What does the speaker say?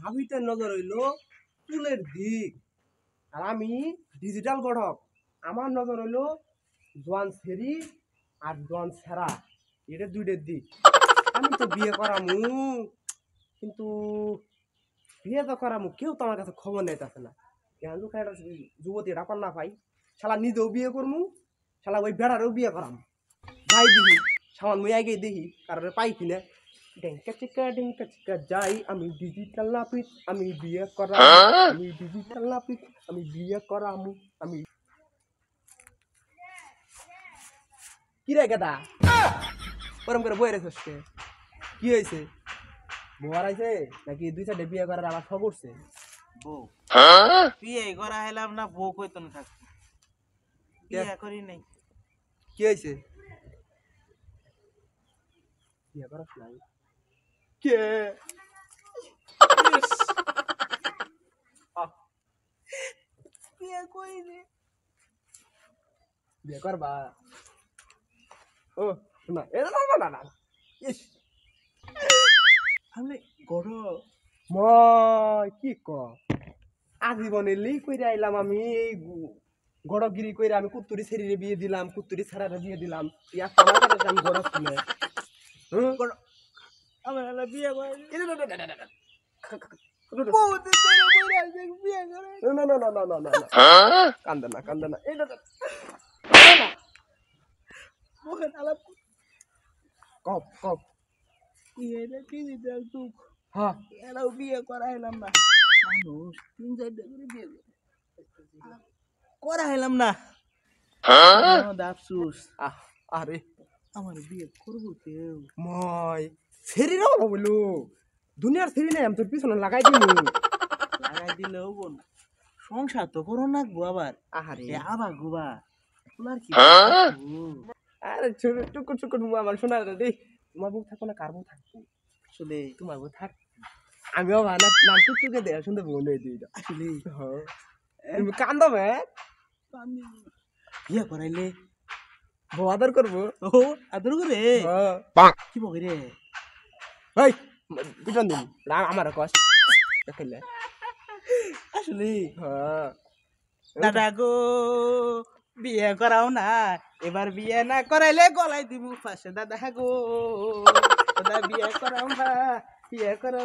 ভাবিতে নজর হইলো চুলের দিক, আর আমি ডিজিটাল গঠক। আমার নজর হইলো জোয়ান ছেড়ি আর জোয়ান ছেঁড়া, এটা দুইটার দিক। আমি তো বিয়ে করামু, কিন্তু বিয়ে তো করামু, কেউ তো আমার কাছে খবর নেইতেছে না। এখন যদি একটা যুবতী এটা না পাই, শালা নিজেও বিয়ে করমু, শালা ওই বেড়ারেও বিয়ে করাম। যাই দেখি সামান মুই আগে দেখি কারণ পাই কিনা। ডেঙ্কা চিকা যাই, আমি ডিজিটাল নাপিত, আমি বিয়ে করাম, আমি ডিজিটাল নাপিত, আমি বিয়ে করামু, আমি। কি রে গেদা, ওরম করে বই রেছিস কে? কি হয়েছে? বউ হারাইছে নাকি দুই সাইডে বিয়ে করার আবার শখ উঠছে? বউ বিয়ে করা হলাম না, বউ কইতো না থাকতো, বিয়ে করি নাই। কি হয়েছে? বিয়ে করাস নাই কে? বিয়ে করি বিয়ে করবা? ও শোনা, এ না না না না, ইস আমি গড় মই কি ক, আজীবনে লি কইরা আইলাম আমি এই গড়গিরি কইরা। আমি কুত্তুরি ছেড়িরে বিয়ে দিলাম, কুত্তুরি ছাড়ারে বিয়ে দিলাম, তুই একটা আমার কাছে আমি গড় শুনে। আমার হলো বিয়ে করি না না না না না বহুদিন ধরে বইরা আছে, বিয়ে করে না না না না না না, কান্দে না কান্দে না, এই না বউয়ের আলাপ কপ কপ। এটা ডিজিটাল যুগ, হ্যাঁ এরাও বিয়ে করা হলাম না। মানুষ 3-4টা করে বিয়ে করা হলাম না। আফসুস, আরে আমার বিয়ে করবো কেউ মই ছেড়ি না বলু, দুনিয়ার ছেড়ি নাই, আমি তোর পিছনে লাগাই দিমু। লাগাই দিলে হবো না, সংসার তো করো নাকবো আবার। আরে আবার গোবা তোমার কি আরে ছোট টুকুর টুকুর আমার শোনা রে, তোমার বউ থাকো না কার বউ থাকবো? আসলে তোমার বউ থাক, আমিও ভালো নাম টুকটুকে দেয় শুনতে মনে হয় দিই। আসলে তুমি কান্দবে? বিয়ে করাইলে বউ আদর করবো? ও আদর করে কি বকে রে? এই পিছন দিন আমার কস দেখলে। আসলে হ্যাঁ দাদা গো বিয়ে করাও না, এবার বিয়ে না করাইলে গলায় দিব পাশে। দাদা গো দাদা বিয়ে করাও না, বিয়ে করাও